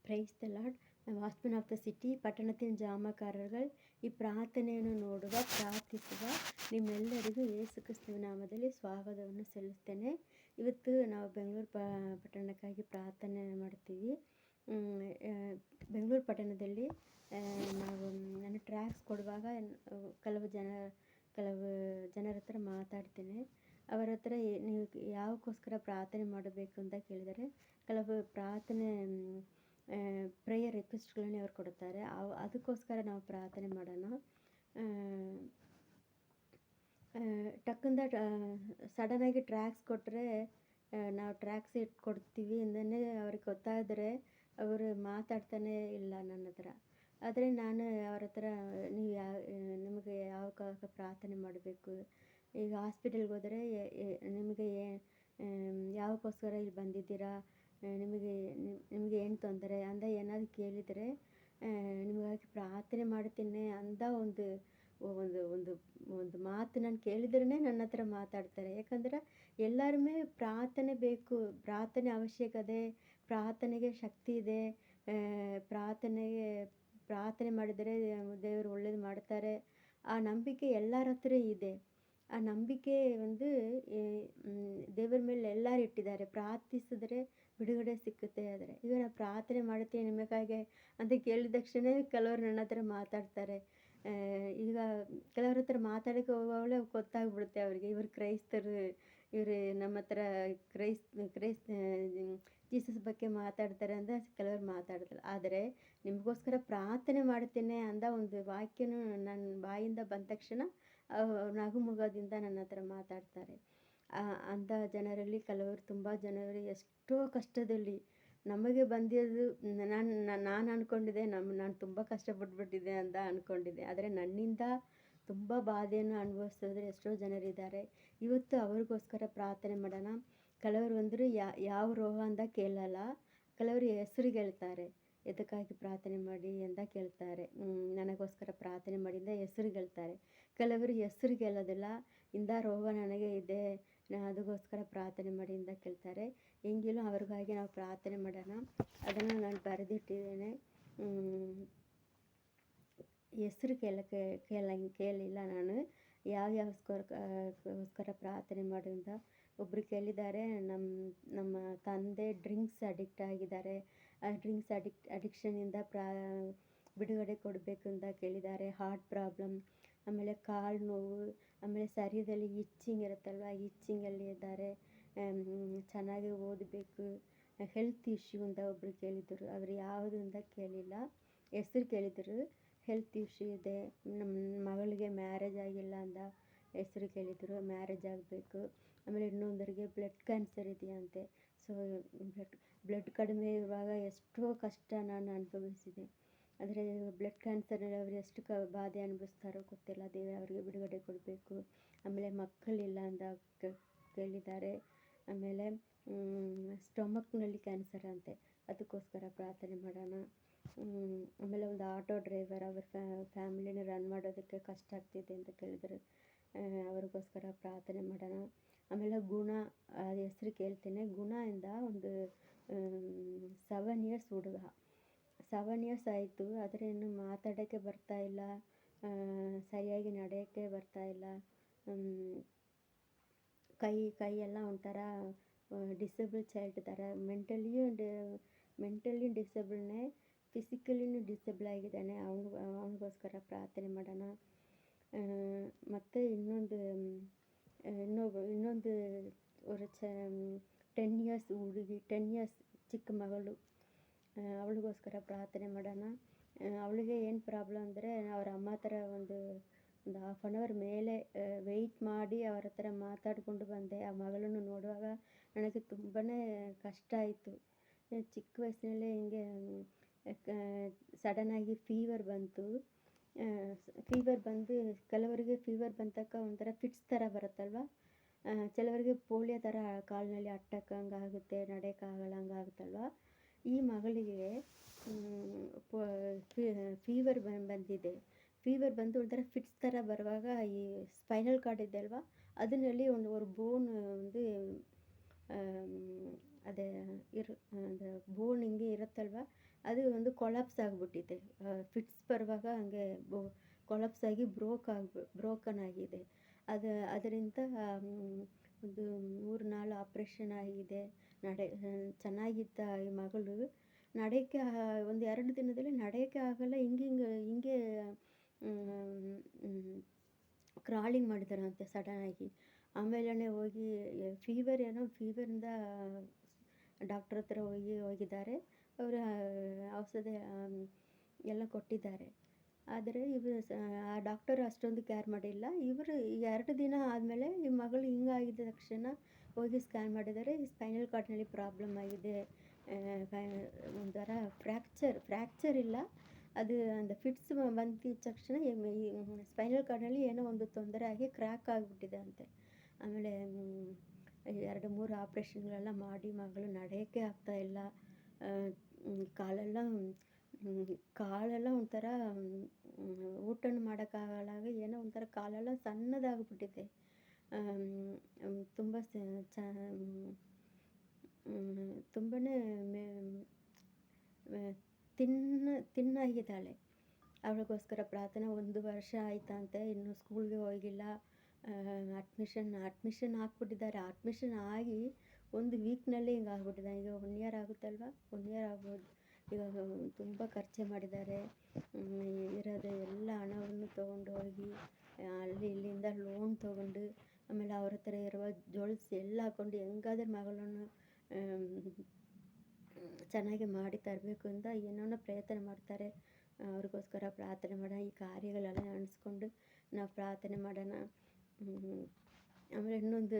Price the lord. Watchman of the city, ಪಟ್ಟಣத்தின் ಜಾಮಕಾರர்கள் ಈ ಪ್ರಾರ್ಥನೆಯನ್ನು ಪ್ರಾರ್ಥಿಸುವ ನಿಮ್ಮೆಲ್ಲರಿಗೂ ಯೇಸು ಕ್ರಿಸ್ತನ ನಾಮದಲ್ಲಿ ಸ್ವಾಗತವನ್ನು ಸಲ್ಲಿಸ್ತೇನೆ. ಇವತ್ತು ನಾವು ಬೆಂಗಳೂರು ಪಟ್ಟಣಕ್ಕಾಗಿ ಪ್ರಾರ್ಥನೆ ಮಾಡ್ತೀವಿ. ಬೆಂಗಳೂರು ಪಟ್ಟಣದಲ್ಲಿ ನಾನು ಟ್ರ್ಯಾಕ್ಸ್ ಕೊಡುವಾಗ ಕೆಲವು ಜನರ ಹತ್ರ ಮಾತಾಡ್ತೇನೆ. ಅವರ ಹತ್ರ ನೀವು ಯಾವಕ್ಕೋಸ್ಕರ ಪ್ರಾರ್ಥನೆ ಮಾಡಬೇಕು ಅಂತ ಕೇಳಿದರೆ ಕೆಲವು ಪ್ರಾರ್ಥನೆ ಪ್ರೇಯರ್ ರಿಕ್ವೆಸ್ಟ್ಗಳನ್ನೇ ಅವ್ರು ಕೊಡುತ್ತಾರೆ. ಅದಕ್ಕೋಸ್ಕರ ನಾವು ಪ್ರಾರ್ಥನೆ ಮಾಡೋಣ. ಟಕ್ಕಿಂದ ಸಡನ್ನಾಗಿ ಟ್ರ್ಯಾಕ್ಸ್ ಕೊಟ್ಟರೆ ನಾವು ಟ್ರ್ಯಾಕ್ಸ್ ಕೊಡ್ತೀವಿ ಅಂದೇ ಅವ್ರಿಗೆ ಗೊತ್ತಾದರೆ ಅವರು ಮಾತಾಡ್ತಾನೆ ಇಲ್ಲ ನನ್ನ ಹತ್ರ. ಆದರೆ ನಾನು ಅವ್ರ ಹತ್ರ ನಿಮಗೆ ಯಾವಾಗ ಪ್ರಾರ್ಥನೆ ಮಾಡಬೇಕು, ಈಗ ಹಾಸ್ಪಿಟಲ್ಗೆ ಹೋದರೆ ನಿಮಗೆ ಯಾವಕ್ಕೋಸ್ಕರ ಇಲ್ಲಿ ಬಂದಿದ್ದೀರಾ, ನಿಮಗೆ ಏನು ತೊಂದರೆ ಅಂದ ಏನಾದರೂ ಕೇಳಿದರೆ ನಿಮಗಾಗಿ ಪ್ರಾರ್ಥನೆ ಮಾಡ್ತೀನಿ ಅಂದ ಒಂದು ಒಂದು ಒಂದು ಒಂದು ಮಾತು ನಾನು ಕೇಳಿದ್ರೇ ನನ್ನ ಹತ್ರ ಮಾತಾಡ್ತಾರೆ. ಯಾಕಂದ್ರೆ ಎಲ್ಲರೂ ಪ್ರಾರ್ಥನೆ ಬೇಕು, ಪ್ರಾರ್ಥನೆ ಅವಶ್ಯಕತೆ, ಪ್ರಾರ್ಥನೆಗೆ ಶಕ್ತಿ ಇದೆ. ಪ್ರಾರ್ಥನೆ ಮಾಡಿದರೆ ದೇವರು ಒಳ್ಳೇದು ಮಾಡ್ತಾರೆ. ಆ ನಂಬಿಕೆ ಎಲ್ಲರ ಹತ್ರ ಇದೆ. ಆ ನಂಬಿಕೆ ದೇವರ ಮೇಲೆ ಎಲ್ಲರೂ ಇಟ್ಟಿದ್ದಾರೆ. ಪ್ರಾರ್ಥಿಸಿದ್ರೆ ಬಿಡುಗಡೆ ಸಿಕ್ಕುತ್ತೆ. ಆದರೆ ಈಗ ನಾನು ಪ್ರಾರ್ಥನೆ ಮಾಡ್ತೀನಿ ನಿಮಗಾಗಿ ಅಂತ ಕೇಳಿದ ತಕ್ಷಣ ಕೆಲವರು ನನ್ನ ಹತ್ರ ಮಾತಾಡ್ತಾರೆ. ಈಗ ಕೆಲವ್ರ ಹತ್ರ ಮಾತಾಡೋಕ್ಕೆ ಹೋಗೋವಳೆ ಗೊತ್ತಾಗ್ಬಿಡುತ್ತೆ ಅವ್ರಿಗೆ, ಇವರು ಕ್ರೈಸ್ತರು, ಇವರು ನಮ್ಮ ಹತ್ರ ಜೀಸಸ್ ಬಗ್ಗೆ ಮಾತಾಡ್ತಾರೆ ಅಂತ ಕೆಲವರು ಮಾತಾಡ್ತಾರೆ. ಆದರೆ ನಿಮಗೋಸ್ಕರ ಪ್ರಾರ್ಥನೆ ಮಾಡ್ತೇನೆ ಅಂದ ಒಂದು ವಾಕ್ಯನೂ ನನ್ನ ಬಾಯಿಂದ ಬಂದ ತಕ್ಷಣ ನಗುಮುಗದಿಂದ ನನ್ನ ಹತ್ರ ಮಾತಾಡ್ತಾರೆ. ಅಂಥ ಜನರಲ್ಲಿ ಕೆಲವರು, ತುಂಬ ಜನರು ಎಷ್ಟೋ ಕಷ್ಟದಲ್ಲಿ ನಮಗೆ ಬಂದಿರೋದು ನಾನು ಅಂದ್ಕೊಂಡಿದ್ದೆ ನಾನು ತುಂಬ ಕಷ್ಟಪಟ್ಬಿಟ್ಟಿದ್ದೆ ಅಂತ ಅಂದ್ಕೊಂಡಿದ್ದೆ. ಆದರೆ ನನ್ನಿಂದ ತುಂಬ ಬಾಧೆಯನ್ನು ಅನುಭವಿಸಿದ್ರೆ ಎಷ್ಟೋ ಜನರಿದ್ದಾರೆ. ಇವತ್ತು ಅವ್ರಿಗೋಸ್ಕರ ಪ್ರಾರ್ಥನೆ ಮಾಡೋಣ. ಕೆಲವರು ಯಾವ ರೋಗ ಅಂತ ಕೇಳಲ್ಲ, ಕೆಲವರು ಹೆಸರಿಗೆ ಹೇಳ್ತಾರೆ, ಎದಕ್ಕಾಗಿ ಪ್ರಾರ್ಥನೆ ಮಾಡಿ ಅಂತ ಕೇಳ್ತಾರೆ. ನನಗೋಸ್ಕರ ಪ್ರಾರ್ಥನೆ ಮಾಡಿಂದ ಹೆಸರಿಗೆ ಹೇಳ್ತಾರೆ. ಕೆಲವರು ಹೆಸರಿಗೆ ಹೇಳೋದಿಲ್ಲ, ಇಂಥ ರೋಗ ನನಗೆ ಇದೆ, ಅದಕ್ಕೋಸ್ಕರ ಪ್ರಾರ್ಥನೆ ಮಾಡಿ ಅಂತ ಕೇಳ್ತಾರೆ. ಹೆಂಗಿಲ್ಲ ಅವ್ರಿಗಾಗಿ ನಾವು ಪ್ರಾರ್ಥನೆ ಮಾಡೋಣ. ಅದನ್ನು ನಾನು ಬರೆದಿಟ್ಟಿದ್ದೇನೆ. ಹೆಸರು ಕೇಳಿಲ್ಲ ನಾನು ಯಾವ್ಯಾವಸ್ಕೋಸ್ಕರ ಪ್ರಾರ್ಥನೆ ಮಾಡೋದ್ರಿಂದ. ಒಬ್ಬರು ಕೇಳಿದ್ದಾರೆ, ನಮ್ಮ ತಂದೆ ಡ್ರಿಂಕ್ಸ್ ಅಡಿಕ್ಟ್ ಆಗಿದ್ದಾರೆ, ಆ ಡ್ರಿಂಕ್ಸ್ ಅಡಿಕ್ಷನಿಂದ ಬಿಡುಗಡೆ ಕೊಡಬೇಕು ಅಂತ ಕೇಳಿದ್ದಾರೆ. ಹಾರ್ಟ್ ಪ್ರಾಬ್ಲಮ್, ಆಮೇಲೆ ಕಾಲು ನೋವು, ಆಮೇಲೆ ಶರೀರದಲ್ಲಿ ಇಚ್ಚಿಂಗ್ ಇರುತ್ತಲ್ವ, ಇಚ್ಚಿಂಗಲ್ಲಿ ಇದ್ದಾರೆ. ಚೆನ್ನಾಗಿ ಓದಬೇಕು, ಹೆಲ್ತ್ ಇಶ್ಯೂ ಅಂತ ಒಬ್ಬರು ಕೇಳಿದರು. ಅವರು ಯಾವುದು ಅಂತ ಕೇಳಿಲ್ಲ, ಹೆಸರು ಕೇಳಿದರು. ಹೆಲ್ತ್ ಇಶ್ಯೂ ಇದೆ, ನಮ್ಮ ಮಗಳಿಗೆ ಮ್ಯಾರೇಜ್ ಆಗಿಲ್ಲ ಅಂತ ಹೆಸರು ಕೇಳಿದರು, ಮ್ಯಾರೇಜ್ ಆಗಬೇಕು. ಆಮೇಲೆ ಇನ್ನೊಂದರಿಗೆ ಬ್ಲಡ್ ಕ್ಯಾನ್ಸರ್ ಇದೆಯಂತೆ. ಸೊ ಬ್ಲಡ್ ಕಡಿಮೆ ಇರುವಾಗ ಎಷ್ಟೋ ಕಷ್ಟ ನಾನು ಅನುಭವಿಸಿದೆ. ಆದರೆ ಬ್ಲಡ್ ಕ್ಯಾನ್ಸರಲ್ಲಿ ಅವರು ಎಷ್ಟು ಬಾಧೆ ಅನುಭವಿಸ್ತಾರೋ ಗೊತ್ತಿಲ್ಲ. ದೇವರು ಅವರಿಗೆ ಬಿಡುಗಡೆ ಕೊಡಬೇಕು. ಆಮೇಲೆ ಮಕ್ಕಳಿಲ್ಲ ಅಂತ ಕೇಳಿದ್ದಾರೆ. ಆಮೇಲೆ ಸ್ಟೊಮಕ್ನಲ್ಲಿ ಕ್ಯಾನ್ಸರ್ ಅಂತೆ, ಅದಕ್ಕೋಸ್ಕರ ಪ್ರಾರ್ಥನೆ ಮಾಡೋಣ. ಆಮೇಲೆ ಒಂದು ಆಟೋ ಡ್ರೈವರ್, ಅವ್ರ ಫ್ಯಾಮಿಲಿನ ರನ್ ಮಾಡೋದಕ್ಕೆ ಕಷ್ಟ ಆಗ್ತಿದೆ ಅಂತ ಕೇಳಿದರು, ಅವ್ರಿಗೋಸ್ಕರ ಪ್ರಾರ್ಥನೆ ಮಾಡೋಣ. ಆಮೇಲೆ ಗುಣ, ಅದು ಹೆಸ್ರು ಕೇಳ್ತೇನೆ. ಗುಣದಿಂದ ಒಂದು 7 ಇಯರ್ಸ್ ಹುಡುಗ, 7 ಇಯರ್ಸ್ ಆಯಿತು, ಆದರೆ ಇನ್ನು ಮಾತಾಡೋಕ್ಕೆ ಬರ್ತಾಯಿಲ್ಲ, ಸರಿಯಾಗಿ ನಡೆಯೋಕ್ಕೆ ಬರ್ತಾಯಿಲ್ಲ. ಕೈ ಎಲ್ಲ ಒಂಥರ ಡಿಸೇಬಲ್ ಚೈಲ್ಡ್ ಥರ, ಮೆಂಟಲಿ ಡಿಸೇಬಲ್ನೇ, ಫಿಸಿಕಲಿನೂ ಡಿಸೇಬಲ್ ಆಗಿದ್ದಾನೆ. ಅವನಿಗೋಸ್ಕರ ಪ್ರಾರ್ಥನೆ ಮಾಡೋಣ. ಮತ್ತು ಇನ್ನೊಂದು 10 ಇಯರ್ಸ್ ಹುಡುಗಿ, 10 ಇಯರ್ಸ್ ಚಿಕ್ಕ ಮಗಳು, ಅವಳಿಗೋಸ್ಕರ ಪ್ರಾರ್ಥನೆ ಮಾಡೋಣ. ಅವಳಿಗೆ ಏನು ಪ್ರಾಬ್ಲಮ್ ಅಂದರೆ, ಅವ್ರ ಅಮ್ಮ ಹತ್ರ ಒಂದು ½ ಅನ್ ಅವರ್ ಮೇಲೆ ವೆಯ್ಟ್ ಮಾಡಿ ಅವ್ರ ಹತ್ರ ಮಾತಾಡಿಕೊಂಡು ಬಂದೆ. ಆ ಮಗಳನ್ನು ನೋಡುವಾಗ ನನಗೆ ತುಂಬಾ ಕಷ್ಟ ಆಯಿತು. ಚಿಕ್ಕ ವಯಸ್ಸಿನಲ್ಲೇ ಹಿಂಗೆ ಸಡನ್ನಾಗಿ ಫೀವರ್ ಬಂದು ಕೆಲವರಿಗೆ ಫೀವರ್ ಬಂದಾಗ ಒಂಥರ ಫಿಟ್ಸ್ ಥರ ಬರುತ್ತಲ್ವ, ಕೆಲವರಿಗೆ ಪೋಲಿಯೋ ಥರ ಕಾಲಿನಲ್ಲಿ ಅಟ್ಟಕ್ಕಂಗೆ ಆಗುತ್ತೆ, ನಡೆಯೋಕ್ಕಾಗಲ್ಲ ಹಂಗಾಗುತ್ತಲ್ವ. ಈ ಮಗಳಿಗೆ ಫೀವರ್ ಬಂದಿದೆ. ಫೀವರ್ ಬಂದು ಒಂಥರ ಫಿಟ್ಸ್ ಥರ ಬರುವಾಗ ಈ ಸ್ಪೈನಲ್ ಕಾರ್ಡ್ ಇದೆ ಅಲ್ವಾ, ಅದರಲ್ಲಿ ಒಂದು ಬೋನ್ ಅದೇ ಬೋನ್ ಹಿಂಗೆ ಬರುತ್ತಲ್ವ, ಅದು ಒಂದು ಕೊಲಾಪ್ಸ್ ಆಗಿಬಿಟ್ಟಿದೆ. ಫಿಟ್ಸ್ ಬರುವಾಗ ಹಂಗೆ ಕೊಲಾಪ್ಸ್ ಆಗಿ ಬ್ರೋಕನ್ ಆಗಿದೆ. ಅದರಿಂದ ಒಂದು 3-4 ಆಪ್ರೇಷನ್ ಆಗಿದೆ. ಚೆನ್ನಾಗಿದ್ದ ಈ ಮಗಳು ನಡೆಯೋಕ್ಕೆ ಒಂದು 2 ದಿನದಲ್ಲಿ ನಡೆಯೋಕ್ಕೆ ಆಗಲ್ಲ. ಹಿಂಗೆ ಕ್ರಾಲಿಂಗ್ ಮಾಡಿದಾರಂತೆ ಸಡನ್ನಾಗಿ. ಆಮೇಲೆ ಹೋಗಿ ಫೀವರಿಂದ ಡಾಕ್ಟ್ರ್ ಹತ್ರ ಹೋಗಿದ್ದಾರೆ. ಅವರು ಔಷಧಿ ಎಲ್ಲ ಕೊಟ್ಟಿದ್ದಾರೆ. ಆದರೆ ಆ ಡಾಕ್ಟರ್ ಅಷ್ಟೊಂದು ಕೇರ್ ಮಾಡಿಲ್ಲ. ಇವರು 2 ದಿನ ಆದಮೇಲೆ ಈ ಮಗಳು ಹಿಂಗಾಗಿದ್ದ ತಕ್ಷಣ ಹೋಗಿ ಸ್ಕ್ಯಾನ್ ಮಾಡಿದ್ದಾರೆ. ಈ ಸ್ಪೈನಲ್ ಕಾರ್ಡ್ನಲ್ಲಿ ಪ್ರಾಬ್ಲಮ್ ಆಗಿದೆ. ಒಂಥರ ಫ್ರ್ಯಾಕ್ಚರ್ ಇಲ್ಲ, ಅದು ಒಂದು ಫಿಟ್ಸ್ ಬಂದಿದ ತಕ್ಷಣ ಈ ಸ್ಪೈನಲ್ ಕಾರ್ಡ್ನಲ್ಲಿ ಏನೋ ಒಂದು ತೊಂದರೆ ಆಗಿ ಕ್ರ್ಯಾಕ್ ಆಗಿಬಿಟ್ಟಿದೆ ಅಂತೆ. ಆಮೇಲೆ 2-3 ಆಪ್ರೇಷನ್ಗಳೆಲ್ಲ ಮಾಡಿ ಮಗಳು ನಡೆಯೋಕ್ಕೆ ಆಗ್ತಾಯಿಲ್ಲ. ಕಾಲೆಲ್ಲ ಒಂಥರ ಊಟನೂ ಮಾಡೋಕ್ಕಾಗಲ್ಲಾಗ ಏನೋ ಒಂಥರ ಕಾಲೆಲ್ಲ ಸಣ್ಣದಾಗ್ಬಿಟ್ಟಿದೆ. ತುಂಬ ತುಂಬಾ ತಿನ್ನಾಗಿದ್ದಾಳೆ. ಅವಳಿಗೋಸ್ಕರ ಪ್ರಾರ್ಥನೆ. 1 ವರ್ಷ ಆಯ್ತಂತೆ, ಇನ್ನೂ ಸ್ಕೂಲ್ಗೆ ಹೋಗಿಲ್ಲ. ಅಡ್ಮಿಷನ್ ಹಾಕ್ಬಿಟ್ಟಿದ್ದಾರೆ. ಅಡ್ಮಿಷನ್ ಆಗಿ 1 ವೀಕ್ನಲ್ಲೇ ಹಿಂಗೆ ಆಗ್ಬಿಟ್ಟಿದೆ. ಈಗ 1 ಇಯರ್ ಆಗುತ್ತಲ್ವ, 1 ಇಯರ್ ಆಗ್ಬೋದು. ಇವಾಗ ತುಂಬ ಖರ್ಚು ಮಾಡಿದ್ದಾರೆ. ಇರೋದು ಎಲ್ಲ ಹಣವನ್ನು ತೊಗೊಂಡು ಹೋಗಿ ಇಲ್ಲಿಂದ ಲೋನ್ ತೊಗೊಂಡು, ಆಮೇಲೆ ಅವ್ರ ಹತ್ರ ಇರುವ ಜ್ಯುವೆಲ್ಸ್ ಎಲ್ಲ ಹಾಕ್ಕೊಂಡು ಹೆಂಗಾದ್ರೂ ಮಗಳನ್ನು ಚೆನ್ನಾಗಿ ಮಾಡಿ ತರಬೇಕು ಅಂತ ಏನೇನೋ ಪ್ರಯತ್ನ ಮಾಡ್ತಾರೆ. ಅವ್ರಿಗೋಸ್ಕರ ಪ್ರಾರ್ಥನೆ ಮಾಡೋಣ. ಈ ಕಾರ್ಯಗಳೆಲ್ಲ ನೆನೆಸ್ಕೊಂಡು ನಾವು ಪ್ರಾರ್ಥನೆ ಮಾಡೋಣ. ಆಮೇಲೆ ಇನ್ನೊಂದು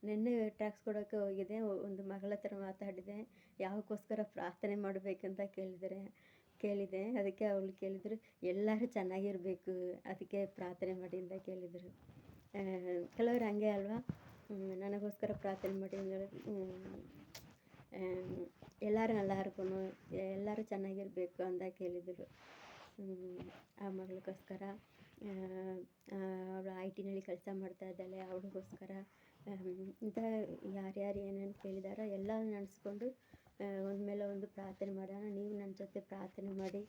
ನಿನ್ನೆ ಟ್ಯಾಕ್ಸ್ ಕೊಡೋಕ್ಕೆ ಹೋಗಿದ್ದೆ. ಒಂದು ಮಗಳ ಹತ್ರ ಮಾತಾಡಿದೆ. ಯಾವಕ್ಕೋಸ್ಕರ ಪ್ರಾರ್ಥನೆ ಮಾಡಬೇಕಂತ ಕೇಳಿದೆ. ಅದಕ್ಕೆ ಅವಳು ಕೇಳಿದ್ರು, ಎಲ್ಲರೂ ಚೆನ್ನಾಗಿರಬೇಕು, ಅದಕ್ಕೆ ಪ್ರಾರ್ಥನೆ ಮಾಡಿ ಅಂತ ಕೇಳಿದರು. ಕೆಲವರು ಹಂಗೆ ಅಲ್ವಾ, ನನಗೋಸ್ಕರ ಪ್ರಾರ್ಥನೆ ಮಾಡಿ ಎಲ್ಲರೂ ಎಲ್ಲರೂ ಚೆನ್ನಾಗಿರಬೇಕು ಅಂತ ಕೇಳಿದರು. ಆ ಮಗಳಿಗೋಸ್ಕರ ಅವಳು IT ನಲ್ಲಿ ಕೆಲಸ ಮಾಡ್ತಾ ಇದ್ದಾಳೆ. ಅವಳಿಗೋಸ್ಕರ ಇಂಥ ಯಾರ್ಯಾರು ಏನೇನು ಕೇಳಿದಾರೋ ಎಲ್ಲ ನೆನೆಸ್ಕೊಂಡು ಒಂದ್ರ ಮೇಲೆ ಒಂದು ಪ್ರಾರ್ಥನೆ ಮಾಡೋಣ. ನೀವು ನನ್ನ ಜೊತೆ ಪ್ರಾರ್ಥನೆ ಮಾಡಿ.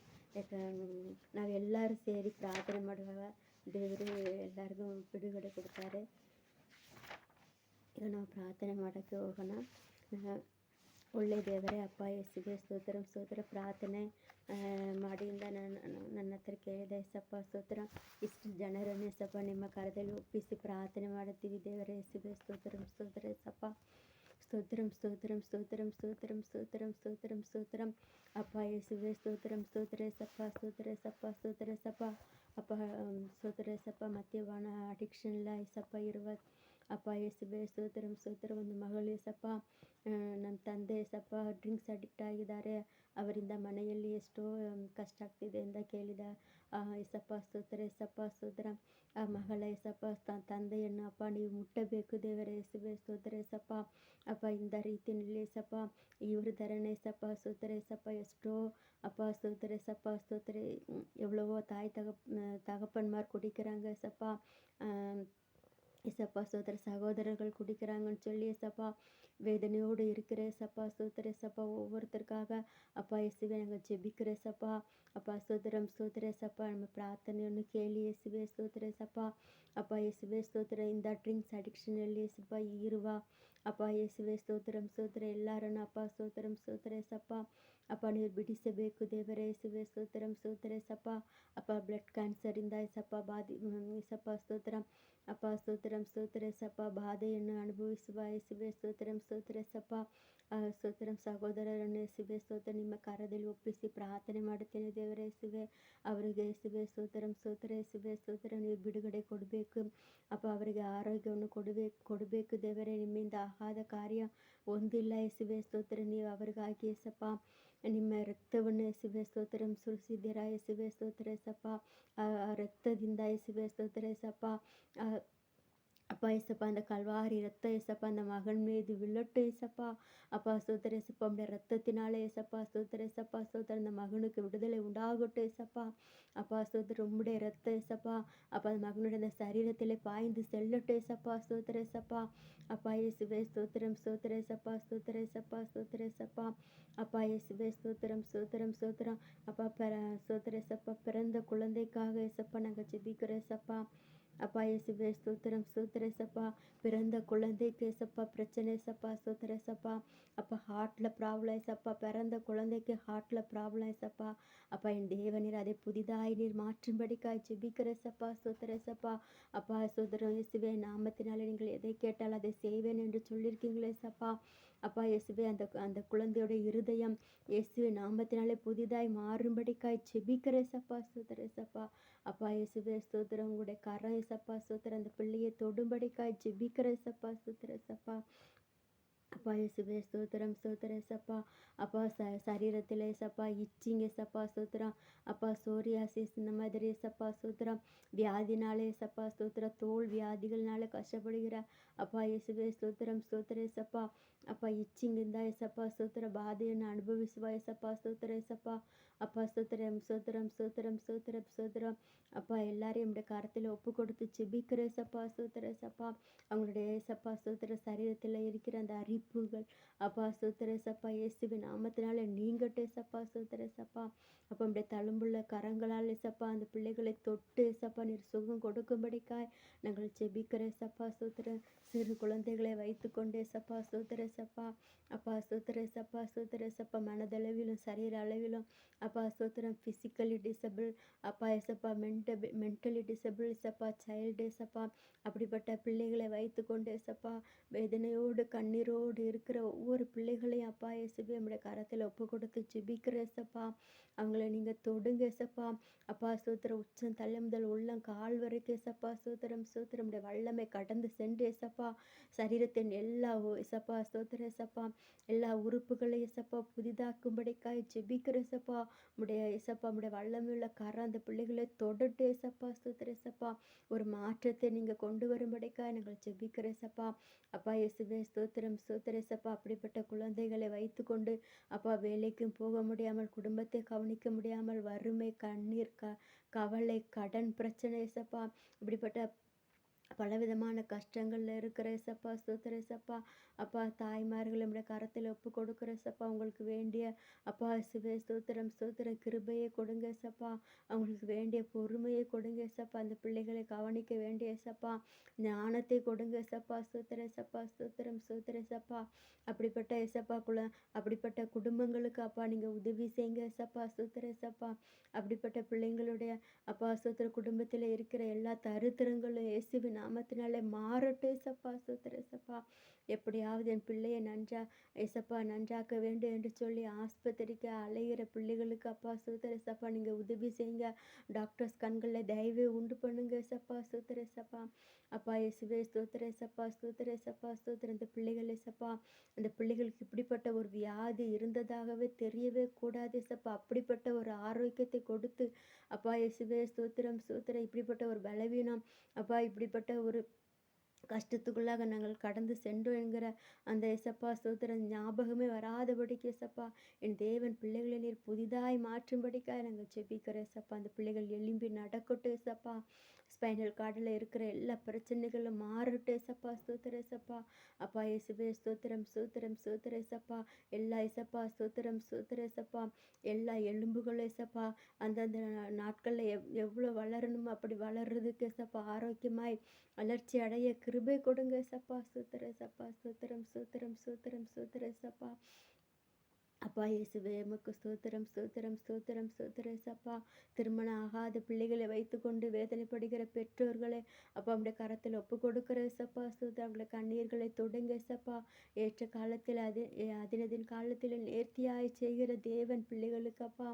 ನಾವೆಲ್ಲರೂ ಸೇರಿ ಪ್ರಾರ್ಥನೆ ಮಾಡುವಾಗ ದೇವರು ಎಲ್ಲರಿಗೂ ಬಿಡುಗಡೆ ಕೊಡ್ತಾರೆ. ಈಗ ನಾವು ಪ್ರಾರ್ಥನೆ ಮಾಡೋಕ್ಕೆ ಹೋಗೋಣ. ಒಳ್ಳೆಯ ದೇವರೇ, ಅಪ್ಪ ಯೇಸುವೇ, ಸ್ತೋತ್ರ. ಪ್ರಾರ್ಥನೆ ಮಾಡಿಯಿಂದ ನನ್ನ ಹತ್ರ ಕೇಳಿದೆ ಏಸಪ್ಪ. ಸ್ತೋತ್ರ. ಇಷ್ಟು ಜನರನ್ನು ಏಸಪ್ಪ ನಿಮ್ಮ ಕರದಲ್ಲಿ ಒಪ್ಪಿಸಿ ಪ್ರಾರ್ಥನೆ ಮಾಡುತ್ತೀವಿ ದೇವರೇ ಯೇಸುವೇ. ಸ್ತೋತ್ರ ಏಸಪ್ಪ. ಸ್ತೋತ್ರ ಅಪ್ಪ ಯೇಸುವೇ. ಸ್ತೋತ್ರ ಏಸಪ್ಪ. ಅಪ್ಪ ಸ್ತೋತ್ರ ಏಸಪ್ಪ. ಮದ್ಯಪಾನ ಅಡಿಕ್ಷನ್ ಇಲ್ಲ ಏಸಪ್ಪ ಇರುವ ಅಪ್ಪ ಯೇಸುವೇ. ಸ್ತೋತ್ರ. ಒಂದು ಮಗಳು ಏಸಪ್ಪ, ನನ್ನ ತಂದೆ ಏಸಪ್ಪ ಡ್ರಿಂಕ್ಸ್ ಅಡಿಕ್ಟ್ ಆಗಿದ್ದಾರೆ. ಅವರಿಂದ ಮನೆಯಲ್ಲಿ ಎಷ್ಟೋ ಕಷ್ಟ ಆಗ್ತಿದೆ ಅಂತ ಕೇಳಿದ ಏಸಪ್ಪ. ಸ್ತೋತ್ರ ಏಸಪ್ಪ. ಆ ಮಗಳ ಏಸಪ್ಪ ತಂದೆಯನ್ನು ಅಪ್ಪ ನೀವು ಮುಟ್ಟಬೇಕು ದೇವರೇ ಯೇಸುವೇ. ಸ್ತೋತ್ರ ಏಸಪ್ಪ. ಅಪ್ಪ ಇಂಥ ರೀತಿಯಲ್ಲಿ ಏಸಪ್ಪ ಇವ್ರ ಥರನೇ ಏಸಪ್ಪ. ಸ್ತೋತ್ರ ಏಸಪ್ಪ. ಎಷ್ಟೋ ಅಪ್ಪ ಸ್ತೋತ್ರ ಏಸಪ್ಪ. எவ்வளவோ தாய் தகப்பன்மார் குடிக்கிறாங்க ஏசப்பா. ஏசப்பா ಸ್ತೋತ್ರ. சகோதரர்கள் குடிக்கிறாங்கன்னு சொல்லி ஏசப்பா வேதனையோடு இருக்கிற ஏசப்பா. ಸ್ತೋತ್ರ ஏசப்பா. ஒவ்வொருத்தருக்காக அப்பா இயேசுவே நாங்கள் ஜெபிக்கிற ஏசப்பா. அப்பா ಸ್ತೋತ್ರ ஏசப்பா. நம்ம ಪ್ರಾರ್ಥನೆಯನ್ನು ಕೇಳಿ ಯೇಸುವೆ. ಸ್ತೋತ್ರ ಏಸಪ್ಪ. ಅಪ್ಪ ಯೇಸುವೆ. ಸ್ತೋತ್ರ. ಇಂದ ಡ್ರಿಂಕ್ಸ್ ಅಡಿಕ್ಷನಲ್ಲಿ ಏಸಪ್ಪ ಇರುವ ಅಪ್ಪ ಯೇಸುವೆ. ಸ್ತೋತ್ರ. ಎಲ್ಲರನ್ನು ಅಪ್ಪ ಸ್ತೋತ್ರ ಏಸಪ್ಪ. ಅಪ್ಪ ನೀವು ಬಿಡಿಸಬೇಕು ದೇವರೇ ಯೇಸುವೆ. ಸ್ತೋತ್ರ ಏಸಪ್ಪ. ಅಪ್ಪ ಬ್ಲಡ್ ಕ್ಯಾನ್ಸರಿಂದ ಏಸಪ್ಪ ಏಸಪ್ಪ ಸ್ತೋತ್ರ. ಅಪ್ಪ ಸ್ತೋತ್ರ ಏಸಪ್ಪ. ಬಾಧೆಯನ್ನು ಅನುಭವಿಸುವ ಯೇಸುವೆ. ಸ್ತೋತ್ರ ಏಸಪ್ಪ. ಸಹೋದರರನ್ನು ಯೇಸುವೆ. ಸ್ತೋತ್ರ ನಿಮ್ಮ ಕಾರ್ಯದಲ್ಲಿ ಒಪ್ಪಿಸಿ ಪ್ರಾರ್ಥನೆ ಮಾಡುತ್ತೇನೆ ದೇವರೇ ಯೇಸುವೆ. ಅವರಿಗೆ ಯೇಸುವೆ. ಸ್ತೋತ್ರ ಯೇಸುವೆ. ಸ್ತೋತ್ರ. ನೀವು ಬಿಡುಗಡೆ ಕೊಡಬೇಕು ಅಪ್ಪ. ಅವರಿಗೆ ಆರೋಗ್ಯವನ್ನು ಕೊಡಬೇಕು ದೇವರೇ. ನಿಮ್ಮಿಂದ ಆದ ಕಾರ್ಯ ಒಂದಿಲ್ಲ ಯೇಸುವೆ. ಸ್ತೋತ್ರ. ನೀವು ಅವರಿಗಾಗಿ ಯೇಸಪ್ಪ ನಿಮ್ಮ ರಕ್ತವನ್ನು ಯೇಸುವೆ. ಸ್ತೋತ್ರ ಸುರಿಸಿದ್ದೀರಾ ಯೇಸುವೆ. ಸ್ತೋತ್ರ ಏಸಪ್ಪ. ಆ ರಕ್ತದಿಂದ ಯೇಸುವೆ. ಸ್ತೋತ್ರ ಏಸಪ್ಪ. அப்பா ஏசப்பா அந்த கல்வாரி ரத்தம் ஏசப்பா அந்த மகன் மீது விழட்டும் ஏசப்பா. அப்பா ಸ್ತೋತ್ರ ஏசப்பா. உடைய ரத்தத்தினாலே ஏசப்பா. ಸ್ತೋತ್ರ ஏசப்பா. ಸ್ತೋತ್ರ. அந்த மகனுக்கு விடுதலை உண்டாகட்டும் ஏசப்பா. அப்பா ಸ್ತೋತ್ರ. உம்முடைய ரத்தம் ஏசப்பா. அப்பா அந்த மகனுடைய அந்த சரீரத்திலே பாய்ந்து செல்லட்டும் ஏசப்பா. ಸ್ತೋತ್ರ ஏசப்பா. அப்பா இயேசுவே. ಸ್ತೋತ್ರ ஏசப்பா. ಸ್ತೋತ್ರ ஏசப்பா. ಸ್ತೋತ್ರ ஏசப்பா. அப்பா இயேசுவே ஸ்தோத்திரம் ஸ்தோத்திரம் ஸ்தோத்திரம். அப்பா ஸ்தோத்திர ஏசப்பா, பிறந்த குழந்தைக்காக ஏசப்பா நாங்கள் ஜெபிக்கிறோம் ஏசப்பா. அப்பா இயேசுவே ஸ்தோத்திரம் ஸ்தோத்திர ஏசப்பா, பிறந்த குழந்தைக்கு ஏசப்பா பிரச்சனை ஏசப்பா, ஸ்தோத்திர ஏசப்பா. அப்பா ஹார்ட்ல ப்ராப்ளம் ஏசப்பா, பிறந்த குழந்தைக்கு ஹார்ட்ல ப்ராப்ளம் ஏசப்பா. அப்பா என் தேவநீர் அதை புதிதாய் நீர் மாற்றும்படிக்காய் ஜெபிக்கிற ஏசப்பா, ஸ்தோத்திர ஏசப்பா. அப்பா ஸ்தோத்திரம் இயேசுவே, நாமத்தினாலே நீங்கள் எதை கேட்டால் அதை செய்வேன் என்று சொல்லியிருக்கீங்களே ஏசப்பா. அப்பா இயேசுவே, அந்த அந்த குழந்தையோட இருதயம் இயேசுவே நாமத்தினாலே புதிதாய் மாறும்படிக்காய் ஜெபிக்கிற ஏசப்பா, ஸ்தோத்திர ஏசப்பா. அப்பா இயேசுவே ஸ்தோத்திரம், உங்களுடைய கரம் ஏசப்பா ஸ்தோத்திரம், அந்த பிள்ளையை தொடும்படிக்காய் ஜெபிக்கிற ஏசப்பா, ஸ்தோத்திர ஏசப்பா. அப்பா இயேசுவே ஸ்தோத்திரம் ஸ்தோத்திர ஏசப்பா. அப்பா சரீரத்தில் ஏசப்பா இச்சிங் ஏசப்பா ஸ்தோத்திரம். அப்பா சோரியாசிஸ் இந்த மாதிரி ஏசப்பா ஸ்தோத்திரம், வியாதினாலே ஏசப்பா ஸ்தோத்திரம், தோல் வியாதிகள்னால கஷ்டப்படுகிற அப்பா இயேசுவே ஸ்தோத்திரம் ஸ்தோத்திர ஏசப்பா. அப்பா இச்சிங் இருந்தா ஏசப்பா ஸ்தோத்திர, பாதையை அனுபவிசுவா ஏசப்பா, ஸ்தோத்திர ஏசப்பா. அப்பா ஸ்தோத்திரம் ஸ்தோத்திரம் ஸ்தோத்திரம் ஸ்தோத்திரம் ஸ்தோத்திரம். அப்பா எல்லாரையும் நம்முடைய கரத்தில் ஒப்பு கொடுத்து ஜெபிக்கிற ஏசப்பா, ஸ்தோத்திர ஏசப்பா. அவங்களுடைய ஏசப்பா ஸ்தோத்திர சரீரத்தில் இருக்கிற அந்த அரிப்புகள் அப்பா ஸ்தோத்திர ஏசப்பா இயேசுவின் நாமத்தினால நீங்கட்டும் ஏசப்பா, ஸ்தோத்திர ஏசப்பா. அப்போ நம்முடைய தழும்புள்ள கரங்களால் ஏசப்பா அந்த பிள்ளைகளை தொட்டு ஏசப்பா நீர் சுகம் கொடுக்கும்படிக்காய் நாங்கள் ஜெபிக்கிற ஏசப்பா, ஸ்தோத்திர. சிறு குழந்தைகளை வைத்து கொண்டு ஏசப்பா, ஸ்தோத்திர ஏசப்பா. அப்பா ஸ்தோத்திர ஏசப்பா, ஸ்தோத்திர ஏசப்பா, மனதளவிலும் சரீர அளவிலும் அப்பா ஸ்தோத்திரம், ஃபிசிக்கலி டிசபிள் அப்பா ஏசப்பா, மென்டலி டிசபிள் ஏசப்பா, சைல்டு ஏசப்பா, அப்படிப்பட்ட பிள்ளைகளை வைத்து கொண்டு ஏசப்பா வேதனையோடு கண்ணீரோடு இருக்கிற ஒவ்வொரு பிள்ளைகளையும் அப்பா இயேசுவே நம்முடைய கரத்தில் ஒப்பு கொடுத்து ஜெபிக்கிற ஏசப்பா. அவங்கள நீங்கள் தொடுங்க ஏசப்பா. அப்பா ஸ்தோத்திரம், உச்சம் தலை முதல் உள்ளம் கால் வரைக்கும் ஏசப்பா ஸ்தோத்திரம் ஸ்தோத்திரம், நம்முடைய வல்லமை கடந்து சென்று ஏசப்பா சரீரத்தின் எல்லா ஏசப்பா ஸ்தோத்திர ஏசப்பா, எல்லா உறுப்புகளையும் ஏசப்பா புதிதாக்கும்படிக்காய் ஜெபிக்கிற ஏசப்பா. உடைய ஏசப்பா உடைய வல்லமையுள்ள கரம் அந்த பிள்ளைகளை தொடட்டு ஏசப்பா, ஸ்தோத்திர ஏசப்பா. ஒரு மாற்றத்தை நீங்கள் கொண்டு வரும்படிக்காய் நாங்கள் ஜெபிக்கிற ஏசப்பா. அப்பா இயேசுவே ஸ்தோத்திரம் ஸ்தோத்திர ஏசப்பா. அப்படிப்பட்ட குழந்தைகளை வைத்து கொண்டு அப்பா வேலைக்கும் போக முடியாமல், குடும்பத்தை கவனிக்க முடியாமல், வறுமை கண்ணீர் கவலை கடன் பிரச்சனை ஏசப்பா, இப்படிப்பட்ட பலவிதமான கஷ்டங்களில் இருக்கிற ஏசப்பா, ஸ்தோத்திர ஏசப்பா. அப்பா தாய்மார்கள் நம்முடைய கரத்தில் ஒப்பு கொடுக்குற ஏசப்பா, உங்களுக்கு வேண்டிய அப்பா இயேசுவே ஸ்தோத்திரம் ஸ்தோத்திரம், கிருபையை கொடுங்க ஏசப்பா. அவங்களுக்கு வேண்டிய பொறுமையை கொடுங்க ஏசப்பா. அந்த பிள்ளைகளை கவனிக்க வேண்டிய ஏசப்பா ஞானத்தை கொடுங்க ஏசப்பா, ஸ்தோத்திர ஏசப்பா, ஸ்தோத்திரம் ஸ்தோத்திர ஏசப்பா. அப்படிப்பட்ட ஏசப்பா அப்படிப்பட்ட குடும்பங்களுக்கு அப்பா நீங்கள் உதவி செய்யுங்க ஏசப்பா, ஸ்தோத்திர ஏசப்பா. அப்படிப்பட்ட பிள்ளைங்களுடைய அப்பா ஸ்தோத்திர, குடும்பத்தில் இருக்கிற எல்லா தரித்திரங்களும் இயேசுவின் நாமத்தினாலே மாறட்டும் ஏசப்பா, ஸ்தோத்திர ஏசப்பா. எப்படியாவது என் பிள்ளையை ஏசப்பா நன்றாக்க வேண்டும் என்று சொல்லி ஆஸ்பத்திரிக்கு அலைகிற பிள்ளைகளுக்கு அப்பா ஸ்தோத்திர ஏசப்பா நீங்கள் உதவி செய்யுங்க. டாக்டர்ஸ் கண்களில் தயவை உண்டு பண்ணுங்க ஏசப்பா, ஸ்தோத்திர ஏசப்பா. அப்பா இயேசுவே ஸ்தோத்திர ஏசப்பா, ஸ்தோத்திர ஏசப்பா, ஸ்தோத்திர. இந்த பிள்ளைகள் ஏசப்பா, அந்த பிள்ளைகளுக்கு இப்படிப்பட்ட ஒரு வியாதி இருந்ததாகவே தெரியவே கூடாது ஏசப்பா. அப்படிப்பட்ட ஒரு ஆரோக்கியத்தை கொடுத்து அப்பா இயேசுவே ஸ்தோத்திரம் ஸ்தோத்திரம். இப்படிப்பட்ட ஒரு பலவீனம் அப்பா, இப்படிப்பட்ட ஒரு கஷ்டத்துக்குள்ளாக நாங்கள் கடந்து சென்றோம் என்கிற அந்த ஏசப்பா ஸ்தோத்திரம் ஞாபகமே வராதபடிக்கு ஏசப்பா, என் தேவன் பிள்ளைகளை நீர் புதிதாய் மாற்றும்படிக்காக நாங்கள் ஜெபிக்கிற ஏசப்பா. அந்த பிள்ளைகள் எழும்பி நடக்கட்டும் ஏசப்பா. ஸ்பைனல் கார்டில் இருக்கிற எல்லா பிரச்சனைகளும் மாறட்டும் ஏசப்பா, ஸ்தோத்திர ஏசப்பா. அப்பா இயேசுவே ஸ்தோத்திரம் ஸ்தோத்திரம் ஸ்தோத்திர ஏசப்பா. எல்லா ஏசப்பா ஸ்தோத்திரம் ஸ்தோத்திர ஏசப்பா. எல்லா எலும்புகளும் ஏசப்பா அந்தந்த நாட்களில் எவ்வளோ வளரணுமோ அப்படி வளர்றதுக்கு ஏசப்பா ஆரோக்கியமாய் வளர்ச்சி அடைய கிருபை கொடுங்க ஏசப்பா, ஸ்தோத்திர ஏசப்பா. ஸ்தோத்திரம் ஸ்தோத்திரம் ஸ்தோத்திரம் ஸ்தோத்திர ஏசப்பா. அப்பா இயேசுவே உமக்கு ஸ்தோத்திரம் ஸ்தோத்திரம் ஸ்தோத்திரம் ஸ்தோத்திர ஏசப்பா. திருமணம் ஆகாத பிள்ளைகளை வைத்துக்கொண்டு வேதனைப்படுகிற பெற்றோர்களை அப்பா நம்முடைய கரத்தில் ஒப்பு கொடுக்கிற ஏசப்பா, ஸ்தோத்திரம். அவங்களை கண்ணீர்களை தொடுங்க ஏசப்பா. ஏற்ற காலத்தில் அதினதின் காலத்தில் நேர்த்தியாய் செய்கிற தேவன் பிள்ளைகளுக்கு அப்பா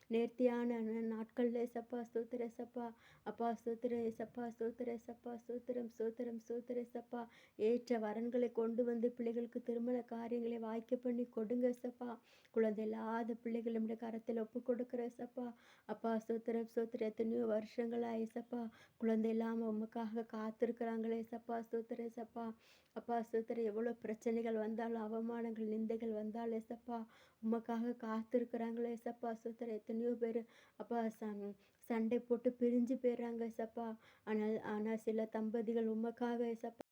நேர்த்தியான நாட்களில் ஏசப்பா, ஸ்தோத்திர ஏசப்பா. அப்பா ஸ்தோத்திர ஏசப்பா, ஸ்தோத்திர ஏசப்பா, ஸ்தோத்திரம் ஸ்தோத்திரம் ஸ்தோத்திர ஏசப்பா. ஏற்ற வரன்களை கொண்டு வந்து பிள்ளைகளுக்கு திருமண காரியங்களை வாய்க்க பண்ணி கொடுங்க ஏசப்பா. குழந்தை இல்லாத பிள்ளைகள் நம்முடைய கரத்தில் ஒப்பு கொடுக்குற ஏசப்பா. அப்பா ஸ்தோத்திரம் ஸ்தோத்திரம். எத்தனையோ வருஷங்களா ஏசப்பா குழந்தை இல்லாமல் உமக்காக காத்திருக்கிறாங்களே ஏசப்பா, ஸ்தோத்திர ஏசப்பா. அப்பா ஸ்தோத்திரம். எவ்வளோ பிரச்சனைகள் வந்தாலும் அவமானங்கள் நிந்தைகள் வந்தாலும் ஏசப்பா உமக்காக காத்திருக்கிறாங்களே ஏசப்பா, ஸ்தோத்திரம். எத்தனையோ பேர் அப்பா சண்டை போட்டு பிரிஞ்சு போயிடுறாங்க ஏசப்பா. ஆனால் சில தம்பதிகள் உமக்காக ஏசப்பா